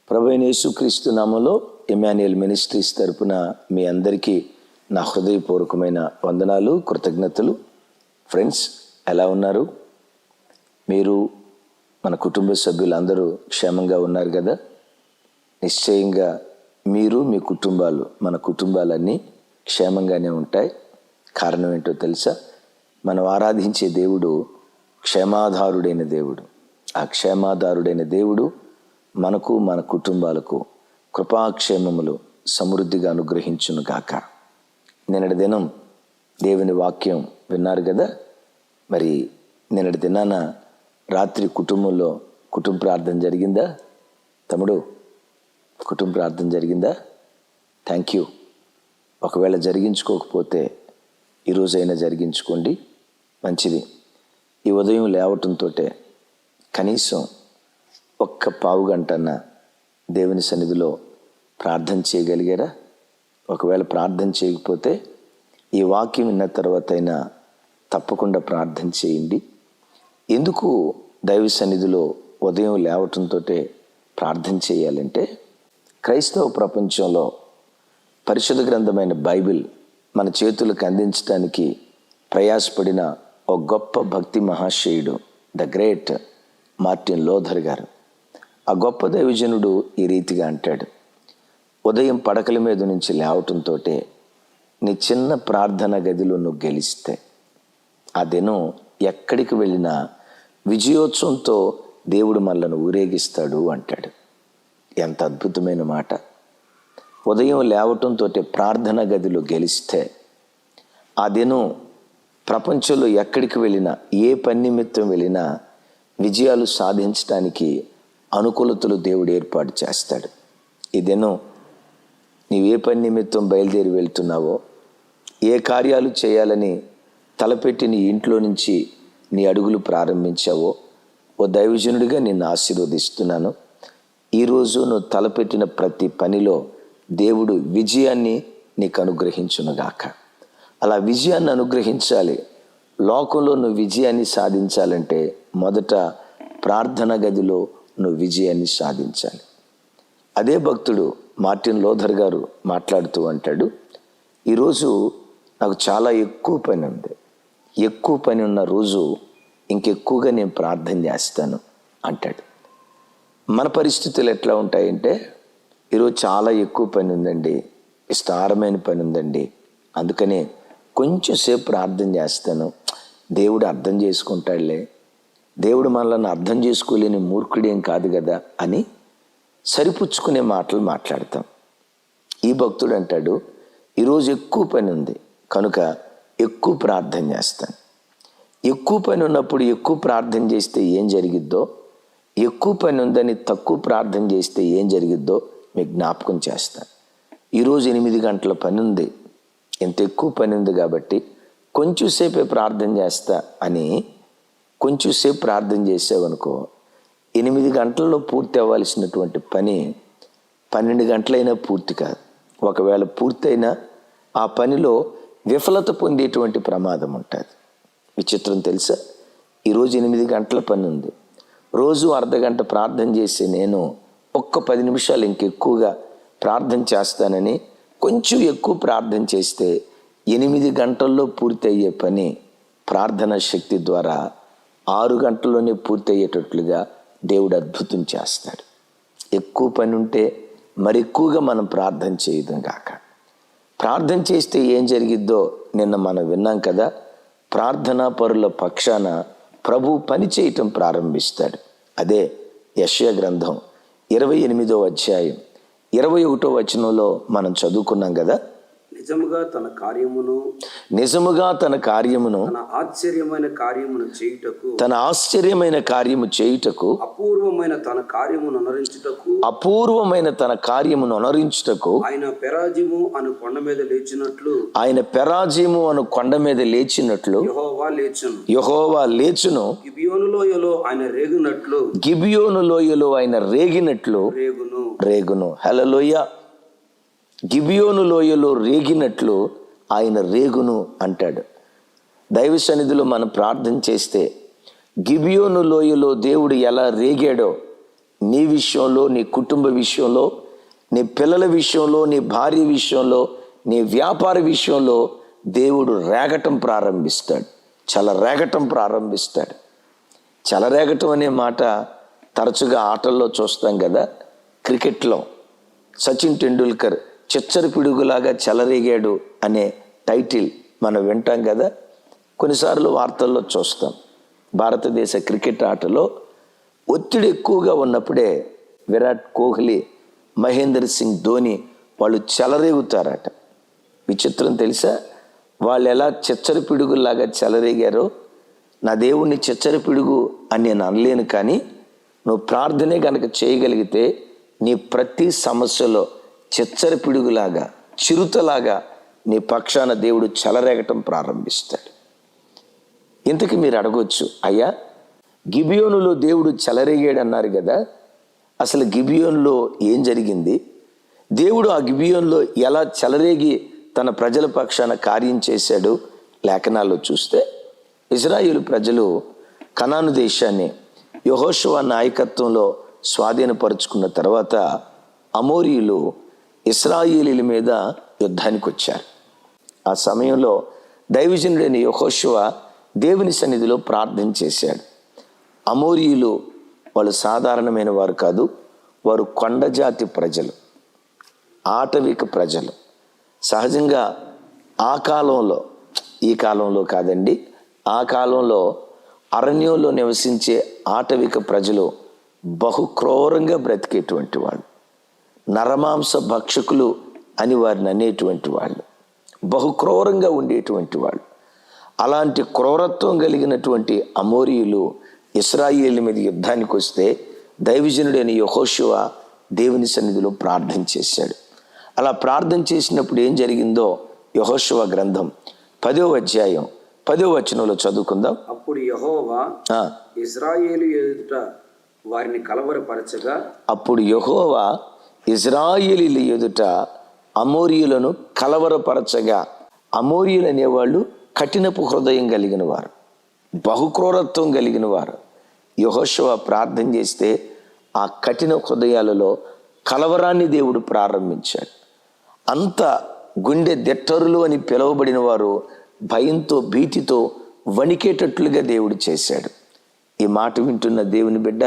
ప్రభువైన యేసుక్రీస్తు నామములో ఎమ్మాన్యుయల్ మినిస్ట్రీస్ తరపున మీ అందరికీ నా హృదయపూర్వకమైన వందనాలు, కృతజ్ఞతలు. ఫ్రెండ్స్, ఎలా ఉన్నారు? మీరు మన కుటుంబ సభ్యులందరూ క్షేమంగా ఉన్నారు కదా? నిశ్చయంగా మీరు, మీ కుటుంబాలు, మన కుటుంబాలన్నీ క్షేమంగానే ఉంటాయి. కారణం ఏంటో తెలుసా? మనం ఆరాధించే దేవుడు క్షేమాధారుడైన దేవుడు. ఆ క్షేమాధారుడైన దేవుడు మనకు, మన కుటుంబాలకు కృపాక్షేమములు సమృద్ధిగా అనుగ్రహించును గాక. నిన్నటి దినం దేవుని వాక్యం విన్నారు కదా? మరి నిన్నటి దినాన రాత్రి కుటుంబంలో కుటుంబ ప్రార్థన జరిగిందా? తమ్ముడు, కుటుంబ ప్రార్థన జరిగిందా? Thank you. ఒకవేళ జరిగించుకోకపోతే ఈరోజైనా జరిగించుకోండి, మంచిది. ఈ ఉదయం లేవటంతో కనీసం ఒక్క పావు గంటన్న దేవుని సన్నిధిలో ప్రార్థన చేయగలిగారా? ఒకవేళ ప్రార్థన చేయకపోతే ఈ వాక్యం విన్న తర్వాత అయినా తప్పకుండా ప్రార్థన చేయండి. ఎందుకు దైవ సన్నిధిలో ఉదయం లేవటంతో ప్రార్థన చేయాలంటే, క్రైస్తవ ప్రపంచంలో పరిశుద్ధ గ్రంథమైన బైబిల్ మన చేతులకు అందించడానికి ప్రయాసపడిన ఒక గొప్ప భక్తి మహాశయుడు ద గ్రేట్ మార్టిన్ లూథర్ గారు. ఆ గొప్ప దైవజనుడు ఈ రీతిగా అంటాడు: ఉదయం పడకల మీద నుంచి లేవటంతో నీ చిన్న ప్రార్థన గదిలో నువ్వు గెలిస్తే ఆ దినం ఎక్కడికి వెళ్ళినా విజయోత్సవంతో దేవుడు మనల్ని ఊరేగిస్తాడు అంటాడు. ఎంత అద్భుతమైన మాట! ఉదయం లేవటంతో ప్రార్థన గదిలో గెలిస్తే ఆ దినం ప్రపంచంలో ఎక్కడికి వెళ్ళినా, ఏ పని నిమిత్తం వెళ్ళినా విజయాలు సాధించడానికి అనుకూలతలు దేవుడు ఏర్పాటు చేస్తాడు. ఈ దినం నీవే పని నిమిత్తం బయలుదేరి వెళ్తున్నావో, ఏ కార్యాలు చేయాలని తలపెట్టి నీ ఇంట్లో నుంచి నీ అడుగులు ప్రారంభించావో, ఓ దైవజనుడిగా నిన్ను ఆశీర్వదిస్తున్నాను. ఈరోజు నువ్వు తలపెట్టిన ప్రతి పనిలో దేవుడు విజయాన్ని నీకు అనుగ్రహించునుగాక. అలా విజయాన్ని అనుగ్రహించాలి. లోకంలో నువ్వు విజయాన్ని సాధించాలంటే మొదట ప్రార్థన గదిలో నువ్వు విజయాన్ని సాధించాలి. అదే భక్తుడు మార్టిన్ లూథర్ గారు మాట్లాడుతూ అంటాడు, ఈరోజు నాకు చాలా ఎక్కువ పని ఉంది. ఎక్కువ పని ఉన్న రోజు ఇంకెక్కువగా నేను ప్రార్థన చేస్తాను అంటాడు. మన పరిస్థితులు ఎట్లా ఉంటాయంటే, ఈరోజు చాలా ఎక్కువ పని ఉందండి, విస్తారమైన పని ఉందండి, అందుకనే కొంచెం సేపు ప్రార్థన చేస్తాను, దేవుడు అర్థం చేసుకుంటాడులే, దేవుడు మనల్ని అర్థం చేసుకోలేని మూర్ఖుడేం కాదు కదా అని సరిపుచ్చుకునే మాటలు మాట్లాడతాం. ఈ భక్తుడు అంటాడు, ఈరోజు ఎక్కువ పని ఉంది కనుక ఎక్కువ ప్రార్థన చేస్తాను. ఎక్కువ పని ఉన్నప్పుడు ఎక్కువ ప్రార్థన చేస్తే ఏం జరిగిద్దో, ఎక్కువ పని ఉందని తక్కువ ప్రార్థన చేస్తే ఏం జరిగిద్దో మీకు జ్ఞాపకం చేస్తాను. ఈరోజు 8 గంటల పని ఉంది, ఎంత ఎక్కువ పని ఉంది కాబట్టి కొంచెం సేపే ప్రార్థన చేస్తా అని కొంచెం సేపు ప్రార్థన చేసావనుకో, 8 గంటల్లో పూర్తి అవ్వాల్సినటువంటి పని 12 గంటలైనా పూర్తి కాదు. ఒకవేళ పూర్తయినా ఆ పనిలో విఫలత పొందేటువంటి ప్రమాదం ఉంటుంది. విచిత్రం తెలుసా? ఈరోజు 8 గంటల పని ఉంది, రోజు అర్ధగంట ప్రార్థన చేసే నేను ఒక్క 10 నిమిషాలు ఇంకెక్కువగా ప్రార్థన చేస్తానని కొంచెం ఎక్కువ ప్రార్థన చేస్తే 8 గంటల్లో పూర్తి అయ్యే పని ప్రార్థన శక్తి ద్వారా 6 గంటల్లోనే పూర్తి అయ్యేటట్లుగా దేవుడు అద్భుతం చేస్తాడు. ఎక్కువ పని ఉంటే మరి ఎక్కువగా మనం ప్రార్థన చేయడం కాక, ప్రార్థన చేస్తే ఏం జరిగిద్దో నిన్న మనం విన్నాం కదా. ప్రార్థనా పరుల పక్షాన ప్రభు పని చేయటం ప్రారంభిస్తాడు. అదే యెషయా గ్రంథం 28వ అధ్యాయం 21వ వచనంలో మనం చదువుకున్నాం కదా. నిజముగా తన కార్యమును తన ఆశ్చర్యమైన కార్యము చేయుటకు అపూర్వమైన తన కార్యమును అనరించుటకు ఆయన పెరాజిము అను కొండ మీద లేచినట్లు యెహోవా లేచును. గిబియోను లోయలో ఆయన రేగినట్లు రేగును. హల్లెలూయా. గిబియోను లోయలో రేగినట్లు ఆయన రేగును అంటాడు. దైవ సన్నిధిలో మనం ప్రార్థన చేస్తే గిబియోను లోయలో దేవుడు ఎలా రేగాడో నీ విషయంలో, నీ కుటుంబ విషయంలో, నీ పిల్లల విషయంలో, నీ భార్య విషయంలో, నీ వ్యాపార విషయంలో దేవుడు రేగటం ప్రారంభిస్తాడు. చెలరేగటం ప్రారంభిస్తాడు. చెలరేగటం అనే మాట తరచుగా ఆటల్లో చూస్తాం కదా. క్రికెట్లో సచిన్ టెండూల్కర్ చిచ్చరి పిడుగులాగా చెలరేగాడు అనే టైటిల్ మనం వింటాం కదా. కొన్నిసార్లు వార్తల్లో చూస్తాం. భారతదేశ క్రికెట్ ఆటలో ఒత్తిడి ఎక్కువగా ఉన్నప్పుడే విరాట్ కోహ్లీ, మహేందర్ సింగ్ ధోని వాళ్ళు చెలరేగుతారట. విచిత్రం తెలుసా? వాళ్ళు ఎలా చిచ్చరి పిడుగులాగా చెలరేగారో నా దేవుణ్ణి చిచ్చరి పిడుగు అని నేను అనలేను, కానీ నువ్వు ప్రార్థనే కనుక చేయగలిగితే నీ ప్రతి సమస్యలో చిచ్చరి పిడుగులాగా, చిరుతలాగా నీ పక్షాన దేవుడు చెలరేగటం ప్రారంభిస్తాడు. ఇంతకీ మీరు అడగొచ్చు, అయ్యా గిబియోనులో దేవుడు చెలరేగాడు అన్నారు కదా, అసలు గిబియోనులో ఏం జరిగింది? దేవుడు ఆ గిబియోనులో ఎలా చెలరేగి తన ప్రజల పక్షాన కార్యం చేశాడు? లేఖనాల్లో చూస్తే ఇజ్రాయేలు ప్రజలు కనాను దేశాన్ని యెహోషువ నాయకత్వంలో స్వాధీనపరుచుకున్న తర్వాత అమోరీయులు ఇశ్రాయేలీల మీద యుద్ధానికి వచ్చారు. ఆ సమయంలో దైవజనుడైన యెహోషువ దేవుని సన్నిధిలో ప్రార్థన చేశాడు. అమోరీయులు వాళ్ళు సాధారణమైన వారు కాదు. వారు కొండజాతి ప్రజలు, ఆటవిక ప్రజలు. సహజంగా ఆ కాలంలో, ఈ కాలంలో కాదండి, ఆ కాలంలో అరణ్యంలో నివసించే ఆటవిక ప్రజలు బహు క్రూరంగా బ్రతికేటువంటి వాళ్ళు. నరమాంస భక్షకులు అని వారిని అనేటువంటి వాళ్ళు, బహు క్రూరంగా ఉండేటువంటి వాళ్ళు. అలాంటి క్రూరత్వం కలిగినటువంటి అమోరీయులు ఇశ్రాయేలు మీద యుద్ధానికి వస్తే దైవజనుడైన యెహోషువ దేవుని సన్నిధిలో ప్రార్థన చేశాడు. అలా ప్రార్థన చేసినప్పుడు ఏం జరిగిందో యెహోషువ గ్రంథం 10వ అధ్యాయం 10వ వచనంలో చదువుకుందాం. అప్పుడు యెహోవా ఇశ్రాయేలు ఎదుట వారిని కలవరపరచగా, అప్పుడు యెహోవా ఇశ్రాయేలీయుల ఎదుట అమోరీయులను కలవరపరచగా. అమోరీయులు అనేవాళ్ళు కఠినపు హృదయం కలిగిన వారు, బహుక్రూరత్వం కలిగిన వారు. యెహోషువ ప్రార్థన చేస్తే ఆ కఠిన హృదయాలలో కలవరాన్ని దేవుడు ప్రారంభించాడు. అంత గుండె దెట్టరులు అని పిలువబడిన వారు భయంతో, భీతితో వణికేటట్లుగా దేవుడు చేశాడు. ఈ మాట వింటున్న దేవుని బిడ్డ,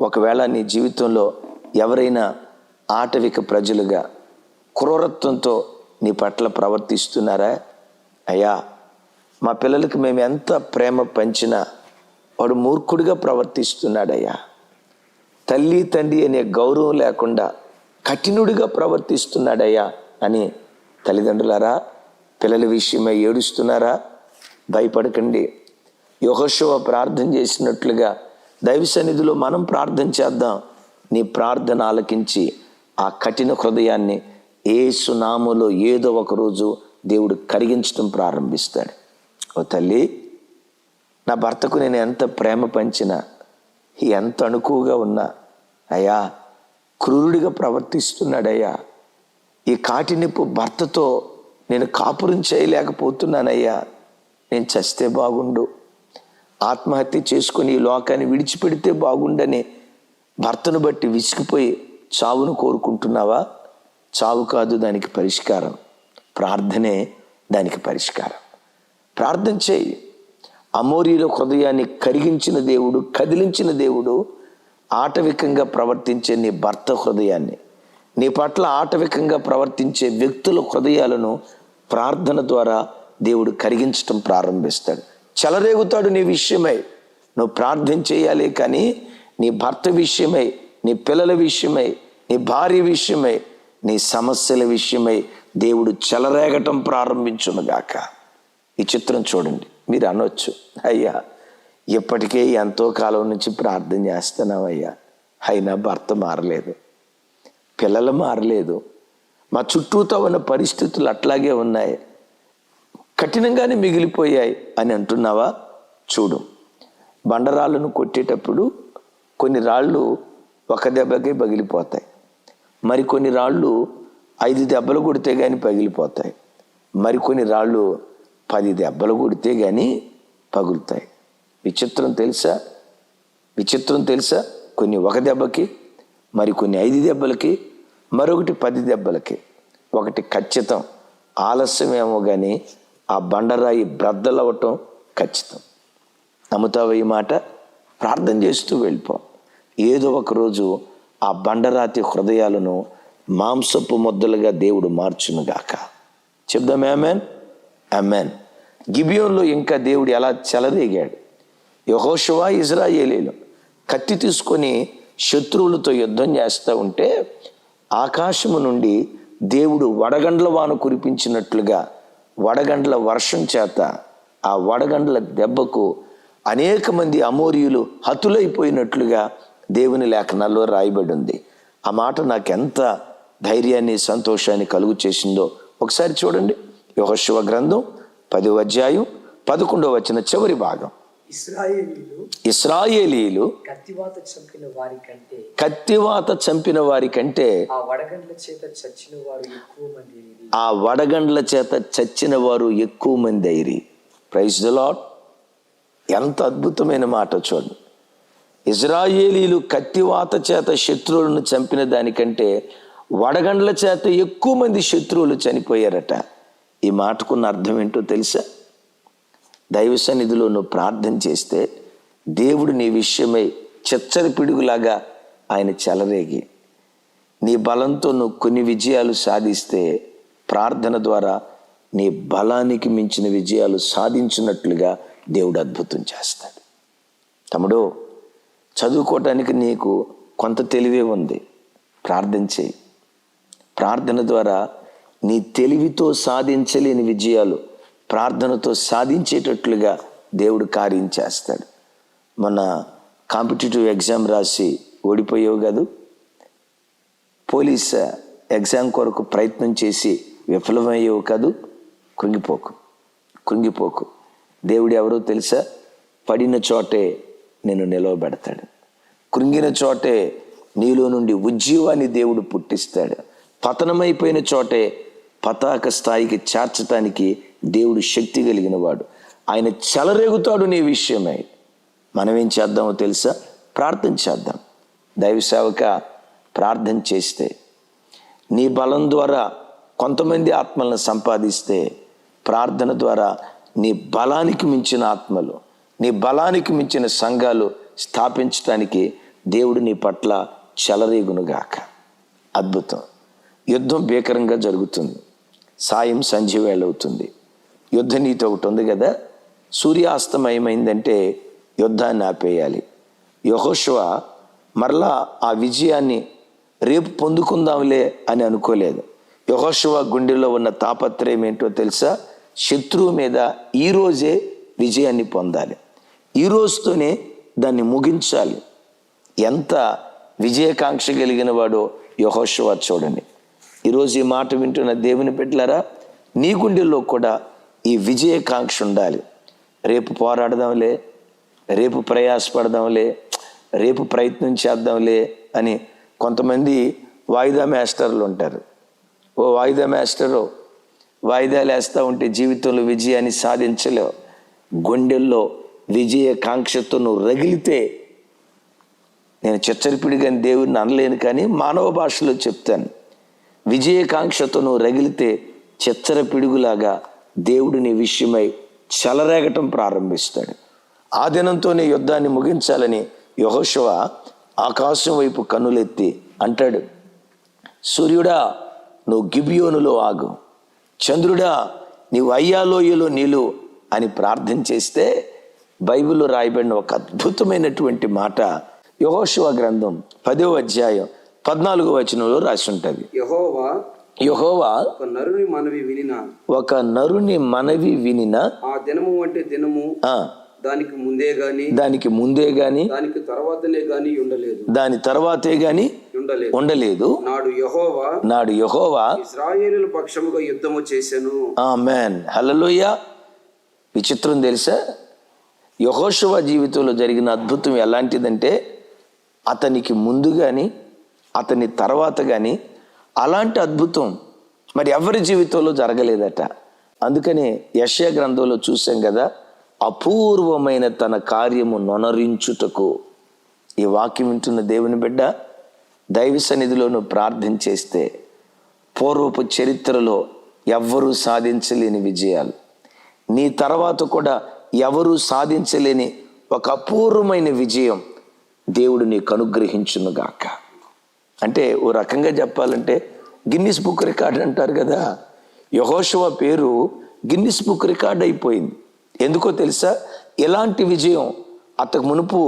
ఒకవేళ నీ జీవితంలో ఎవరైనా ఆటవిక ప్రజలుగా క్రూరత్వంతో నీ పట్ల ప్రవర్తిస్తున్నారా? అయ్యా, మా పిల్లలకి మేము ఎంత ప్రేమ పంచినా వాడు మూర్ఖుడిగా ప్రవర్తిస్తున్నాడయ్యా, తల్లి తండ్రి అనే గౌరవం లేకుండా కఠినుడిగా ప్రవర్తిస్తున్నాడయ్యా అని తల్లిదండ్రులారా, పిల్లల విషయమై ఏడుస్తున్నారా? భయపడకండి. యెహోషువ ప్రార్థన చేసినట్లుగా దైవ సన్నిధిలో మనం ప్రార్థన చేద్దాం. నీ ప్రార్థన ఆలకించి ఆ కఠిన హృదయాన్ని యేసు నామములో ఏదో ఒక రోజు దేవుడు కరిగించడం ప్రారంభిస్తాడు. ఓ తల్లి, నా భర్తకు నేను ఎంత ప్రేమ పంచినా, ఎంత అణుకువగా ఉన్నా, అయ్యా క్రూరుడిగా ప్రవర్తిస్తున్నాడయ్యా, ఈ కాటినిప్పు భర్తతో నేను కాపురం చేయలేకపోతున్నానయ్యా, నేను చస్తే బాగుండు, ఆత్మహత్య చేసుకుని ఈ లోకాన్ని విడిచిపెడితే బాగుండని భర్తను బట్టి విసిగిపోయి చావును కోరుకుంటున్నావా? చావు కాదు దానికి పరిష్కారం, ప్రార్థనే దానికి పరిష్కారం. ప్రార్థన చేయి. అమోరీయుల హృదయాన్ని కరిగించిన దేవుడు, కదిలించిన దేవుడు ఆటవికంగా ప్రవర్తించే నీ భర్త హృదయాన్ని, నీ పట్ల ఆటవికంగా ప్రవర్తించే వ్యక్తుల హృదయాలను ప్రార్థన ద్వారా దేవుడు కరిగించటం ప్రారంభిస్తాడు. చెలరేగుతాడు నీ విషయమై. నువ్వు ప్రార్థన చేయాలి, కానీ నీ భర్త విషయమై, నీ పిల్లల విషయమై, నీ భార్య విషయమై, నీ సమస్యల విషయమై దేవుడు చెలరేగటం ప్రారంభించునుగాక. ఈ చిత్రం చూడండి. మీరు అనొచ్చు, అయ్యా ఇప్పటికే ఎంతో కాలం నుంచి ప్రార్థన చేస్తున్నామయ్యా, అయినా భర్త మారలేదు, పిల్లలు మారలేదు, మా చుట్టూతో ఉన్న పరిస్థితులు అట్లాగే ఉన్నాయి, కఠినంగానే మిగిలిపోయాయి అని అంటున్నావా? చూడు, బండరాళ్ళను కొట్టేటప్పుడు కొన్ని రాళ్ళు ఒక దెబ్బకే పగిలిపోతాయి, మరికొన్ని రాళ్ళు 5 దెబ్బలు కొడితే కానీ పగిలిపోతాయి, మరికొన్ని రాళ్ళు 10 దెబ్బలు కొడితే కానీ పగులుతాయి. విచిత్రం తెలుసా? విచిత్రం తెలుసా? కొన్ని 1 దెబ్బకి, మరి కొన్ని 5 దెబ్బలకి, మరొకటి 10 దెబ్బలకి. ఒకటి ఖచ్చితం, ఆలస్యమేమో కానీ ఆ బండరాయి బ్రద్దలవ్వటం ఖచ్చితం. నమ్ముతావా ఈ మాట? ప్రార్థన చేస్తూ వెళ్ళిపో. ఏదో ఒకరోజు ఆ బండరాతి హృదయాలను మాంసపు ముద్దలుగా దేవుడు మార్చునుగాక. చెప్దాం ఆమేన్, ఆమేన్. గిబియోన్లో ఇంకా దేవుడు ఎలా చెలరేగాడు. యెహోషువ, ఇశ్రాయేలీయులు కత్తి తీసుకొని శత్రువులతో యుద్ధం చేస్తూ ఉంటే ఆకాశము నుండి దేవుడు వడగండ్ల వాన కురిపించినట్లుగా వడగండ్ల వర్షం చేత ఆ వడగండ్ల దెబ్బకు అనేక మంది అమోరీయులు హతులైపోయినట్లుగా దేవుని లేఖనాల్లో రాయబడి ఉంది. ఆ మాట నాకెంత ధైర్యాన్ని, సంతోషాన్ని కలుగు చేసిందో ఒకసారి చూడండి. యెహోషువ గ్రంథం 10వ అధ్యాయం 11వ వచనం చివరి భాగం. ఇశ్రాయేలీయులు కత్తివాత చంపిన కత్తివాత చంపిన వారి కంటే ఆ వడగండ్ల చేత చచ్చిన వారు ఎక్కువ మంది. ఆ వడగండ్ల చేత చచ్చిన వారు ఎక్కువ మంది అయిరి. Praise the lord. ఎంత అద్భుతమైన మాట చూడండి. ఇశ్రాయేలీయులు కత్తివాత చేత శత్రువులను చంపిన దానికంటే వడగండ్ల చేత ఎక్కువ మంది శత్రువులు చనిపోయారట. ఈ మాటకున్న అర్థం ఏంటో తెలుసా? దైవ సన్నిధిలో నువ్వు ప్రార్థన చేస్తే దేవుడు నీ విషయమై చెచ్చరి పిడుగులాగా ఆయన చెలరేగి నీ బలంతో నువ్వు కొన్ని విజయాలు సాధిస్తే ప్రార్థన ద్వారా నీ బలానికి మించిన విజయాలు సాధించినట్లుగా దేవుడు అద్భుతం చేస్తాడు. తమ్ముడు, చదువుకోవటానికి నీకు కొంత తెలివే ఉంది, ప్రార్థన చేయి. ప్రార్థన ద్వారా నీ తెలివితో సాధించలేని విజయాలు ప్రార్థనతో సాధించేటట్లుగా దేవుడు కార్యం చేస్తాడు. మొన్న కాంపిటేటివ్ ఎగ్జామ్ రాసి ఓడిపోయావు కాదు, పోలీస్ ఎగ్జామ్ కొరకు ప్రయత్నం చేసి విఫలమయ్యావు కాదు, కృంగిపోకు. దేవుడు ఎవరో తెలుసా? పడిన చోటే నేను నిలవబెడతాడు. కృంగిన చోటే నీలో నుండి ఉజ్జీవాన్ని దేవుడు పుట్టిస్తాడు. పతనమైపోయిన చోటే పతాక స్థాయికి చేర్చటానికి దేవుడు శక్తి కలిగిన వాడు. ఆయన చెలరేగుతాడు నీ విషయమై. మనం ఏం చేద్దామో తెలుసా? ప్రార్థన చేద్దాం. దైవ సేవక, ప్రార్థన చేస్తే నీ బలం ద్వారా కొంతమంది ఆత్మలను సంపాదిస్తే ప్రార్థన ద్వారా నీ బలానికి మించిన ఆత్మలు, నీ బలానికి మించిన సంఘాలు స్థాపించడానికి దేవుడు నీ పట్ల చెలరేగునుగాక. అద్భుతం. యుద్ధం భీకరంగా జరుగుతుంది. సాయం సంధ్య వేళ అవుతుంది. యుద్ధ నీతి ఒకటి ఉంది కదా, సూర్యాస్తమయమైందంటే యుద్ధాన్ని ఆపేయాలి. యెహోషువ మరలా ఆ విజయాన్ని రేపు పొందుకుందాంలే అని అనుకోలేదు. యెహోషువ గుండెలో ఉన్న తాపత్రయం ఏంటో తెలుసా? శత్రువు మీద ఈరోజే విజయాన్ని పొందాలి, ఈ రోజుతోనే దాన్ని ముగించాలి. ఎంత విజయకాంక్ష కలిగిన వాడో యెహోషువ చూడండి. ఈరోజు ఈ మాట వింటున్న దేవుని బిడ్డలారా, నీ గుండెల్లో కూడా ఈ విజయకాంక్ష ఉండాలి. రేపు పోరాడదాంలే, రేపు ప్రయాసపడదాంలే, రేపు ప్రయత్నం చేద్దాంలే అని కొంతమంది వాయిదా మాస్టర్లు ఉంటారు. ఓ వాయిదా మాస్టరు, వాయిదాలు వేస్తూ ఉంటే జీవితంలో విజయాన్ని సాధించలేవు. గుండెల్లో విజయకాంక్షతో నువ్వు రగిలితే, నేను చెచ్చరిపిడిగా దేవుడిని అనలేను కానీ మానవ భాషలో చెప్తాను, విజయకాంక్షతో నువ్వు రగిలితే చెచ్చర పిడుగులాగా దేవుడు నీ విషయమై చెలరేగటం ప్రారంభిస్తాడు. ఆ దినంతోనే యుద్ధాన్ని ముగించాలని యెహోషువ ఆకాశం వైపు కన్నులెత్తి అంటాడు, సూర్యుడా నువ్వు గిబియోనులో ఆగు, చంద్రుడా నీవు అయ్యాలోయలో నీలు అని ప్రార్థన చేస్తే బైబిల్లో రాయబడిన ఒక అద్భుతమైనటువంటి మాట యెహోషువ గ్రంథం 10వ అధ్యాయం 14వ వచనంలో రాసి ఉంటుంది. యెహోవా ఒక నరుని మనవి వినిన ఆ దినము అంటే దినము దానికి ముందే గాని దానికి తర్వాతనే గాని ఉండలేదు, దాని తర్వాతే గాని ఉండలేదు. నాడు యెహోవా ఇశ్రాయేలీయుల పక్షముగా యుద్ధము చేసెను. ఆమేన్, హల్లెలూయా. విచిత్రం తెలుసా? యెహోషువ జీవితంలో జరిగిన అద్భుతం ఎలాంటిదంటే, అతనికి ముందు కానీ అతని తర్వాత కానీ అలాంటి అద్భుతం మరి ఎవరి జీవితంలో జరగలేదట. అందుకనే యెషయా గ్రంథంలో చూసాం కదా, అపూర్వమైన తన కార్యము నొనరించుటకు ఈ వాక్యం వింటున్న దేవుని బిడ్డ, దైవ సన్నిధిలో నువ్వు ప్రార్థన చేస్తే పూర్వపు చరిత్రలో ఎవ్వరూ సాధించలేని విజయాలు, నీ తర్వాత కూడా ఎవరూ సాధించలేని ఒక అపూర్వమైన విజయం దేవుడు నీకు అనుగ్రహించునుగాక. అంటే ఓ రకంగా చెప్పాలంటే గిన్నిస్ బుక్ రికార్డ్ అంటారు కదా, యెహోషువ పేరు గిన్నిస్ బుక్ రికార్డ్ అయిపోయింది. ఎందుకో తెలుసా? ఎలాంటి విజయం అతకు మునుపు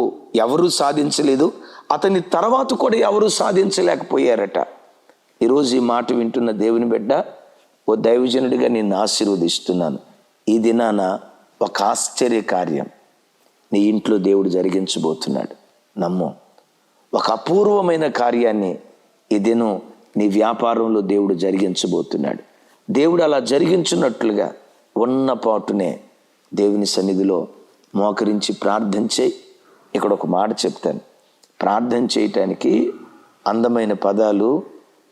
ఎవరూ సాధించలేదు, అతని తర్వాత కూడా ఎవరూ సాధించలేకపోయారట. ఈరోజు ఈ మాట వింటున్న దేవుని బిడ్డ, ఓ దైవజనుడిగా నిన్ను ఆశీర్వదిస్తున్నాను. ఈ దినాన ఒక ఆశ్చర్య కార్యం నీ ఇంట్లో దేవుడు జరిగించబోతున్నాడు. నమ్ము. ఒక అపూర్వమైన కార్యాన్ని ఈ దినం నీ వ్యాపారంలో దేవుడు జరిగించబోతున్నాడు. దేవుడు అలా జరిగించున్నట్లుగా ఉన్న పాటునే దేవుని సన్నిధిలో మోకరించి ప్రార్థన చేయి. ఇక్కడ ఒక మాట చెప్తాను. ప్రార్థన చేయటానికి అందమైన పదాలు,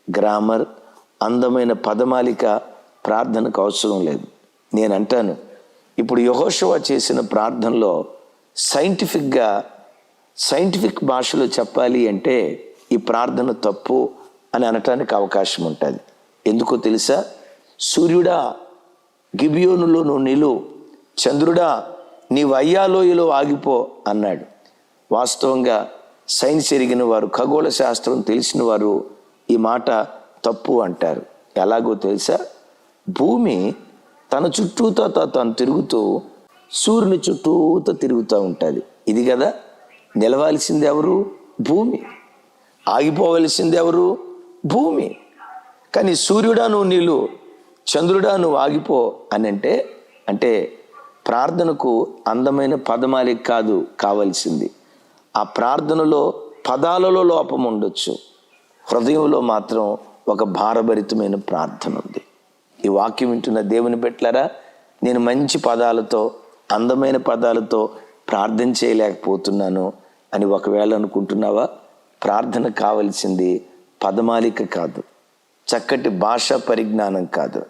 గ్రామర్, అందమైన పదమాలిక ప్రార్థనకు అవసరం లేదు. నేను అంటాను, ఇప్పుడు యెహోషువ చేసిన ప్రార్థనలో సైంటిఫిక్ భాషలో చెప్పాలి అంటే ఈ ప్రార్థన తప్పు అని అనటానికి అవకాశం ఉంటుంది. ఎందుకో తెలుసా? సూర్యుడా గిబియోనులో నువ్వు నిలువు, చంద్రుడా నీవు అయ్యాలోయలో ఆగిపో అన్నాడు. వాస్తవంగా సైన్స్ ఎరిగిన వారు, ఖగోళ శాస్త్రం తెలిసిన వారు ఈ మాట తప్పు అంటారు. ఎలాగో తెలుసా? భూమి తన చుట్టూతో తను తిరుగుతూ సూర్యుని చుట్టూతో తిరుగుతూ ఉంటుంది. ఇది కదా నిలవాల్సింది ఎవరు? భూమి. ఆగిపోవలసింది ఎవరు? భూమి. కానీ సూర్యుడా నువ్వు నిలు, చంద్రుడా నువ్వు ఆగిపో అని అంటే ప్రార్థనకు అందమైన పదమాలిక కాదు కావాల్సింది. ఆ ప్రార్థనలో పదాలలో లోపం ఉండొచ్చు, హృదయంలో మాత్రం ఒక భారభరితమైన ప్రార్థన ఉంది. ఈ వాక్యం వింటున్న దేవుని బిడ్డలారా, నేను మంచి పదాలతో, అందమైన పదాలతో ప్రార్థన చేయలేకపోతున్నాను అని ఒకవేళ అనుకుంటున్నావా? ప్రార్థన కావలసింది పదమాలిక కాదు, చక్కటి భాషా పరిజ్ఞానం కాదు,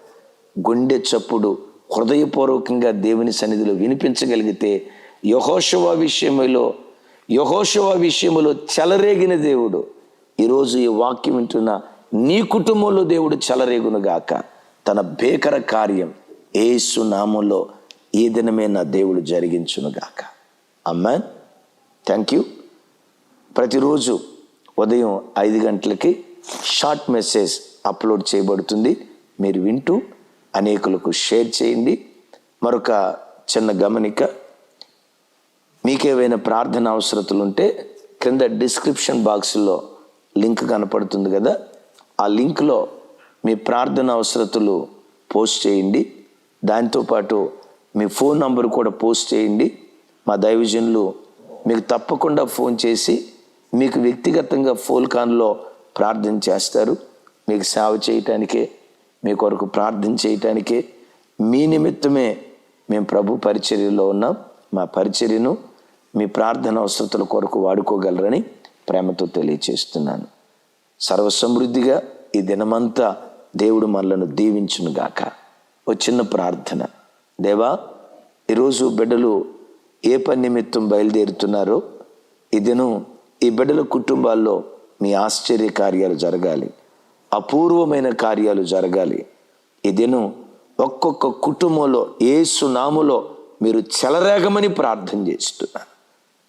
గుండె చప్పుడు హృదయపూర్వకంగా దేవుని సన్నిధిలో వినిపించగలిగితే యెహోషువ విషయములో చెలరేగిన దేవుడు ఈరోజు ఈ వాక్యం వింటున్న నీ కుటుంబంలో దేవుడు చెలరేగునుగాక. తన భీకర కార్యం యేసు నామములో ఈ దినమే నా దేవుడు జరిగించునుగాక. ఆమేన్. Thank you. ప్రతిరోజు ఉదయం 5 గంటలకి షార్ట్ మెసేజ్ అప్లోడ్ చేయబడుతుంది. మీరు వింటూ అనేకులకు షేర్ చేయండి. మరొక చిన్న గమనిక, మీకేవైనా ప్రార్థన అవసరతలు ఉంటే క్రింద డిస్క్రిప్షన్ బాక్స్లో లింక్ కనపడుతుంది కదా, ఆ లింక్లో మీ ప్రార్థన అవసరతలు పోస్ట్ చేయండి. దాంతోపాటు మీ ఫోన్ నంబర్ కూడా పోస్ట్ చేయండి. మా దైవజనులు మీకు తప్పకుండా ఫోన్ చేసి మీకు వ్యక్తిగతంగా ఫోన్ కాల్లో ప్రార్థన చేస్తారు. మీకు సేవ చేయటానికే, మీ కొరకు ప్రార్థన చేయటానికే, మీ నిమిత్తమే మేము ప్రభు పరిచర్యలో ఉన్నాం. మా పరిచర్యను మీ ప్రార్థన అవసరతల కొరకు వాడుకోగలరని ప్రేమతో తెలియచేస్తున్నాను. సర్వసమృద్ధిగా ఈ దినమంతా దేవుడు మనలను దీవించునుగాక. ఓ చిన్న ప్రార్థన. దేవా, ఈరోజు బిడ్డలు ఏ పని నిమిత్తం బయలుదేరుతున్నారో ఈ దినం ఈ బిడ్డల కుటుంబాల్లో మీ ఆశ్చర్య కార్యాలు జరగాలి, అపూర్వమైన కార్యాలు జరగాలి. ఈ దినం ఒక్కొక్క కుటుంబంలో యేసు నామములో మీరు చెలరేగమని ప్రార్థన చేస్తున్నాను.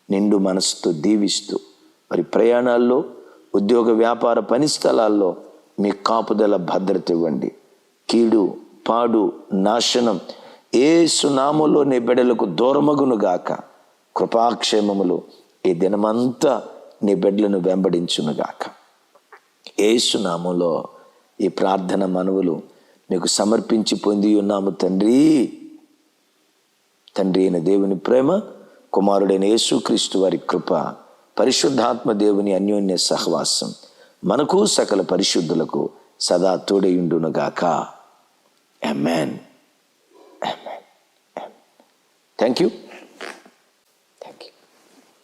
నిండు మనసుతో దీవిస్తూ మరి ప్రయాణాల్లో, ఉద్యోగ వ్యాపార పని స్థలాల్లో మీ కాపుదల భద్రత ఇవ్వండి. కీడు, పాడు, నాశనం యేసు నామములో నీ బిడ్డలకు దూరమగునుగాక. కృపాక్షేమములు ఈ దినమంతా నీ బిడ్డలను వెంబడించునుగాక. యేసు నామములో ఈ ప్రార్థన మనవులు మీకు సమర్పించి పొంది ఉన్నాము తండ్రి. తండ్రి అయిన దేవుని ప్రేమ, కుమారుడైన యేసుక్రీస్తు వారి కృప, పరిశుద్ధాత్మ దేవుని అన్యోన్య సహవాసం మనకు సకల పరిశుద్ధులకు సదా తోడయుండునుగాక. ఆమేన్. ఆమేన్. Thank you.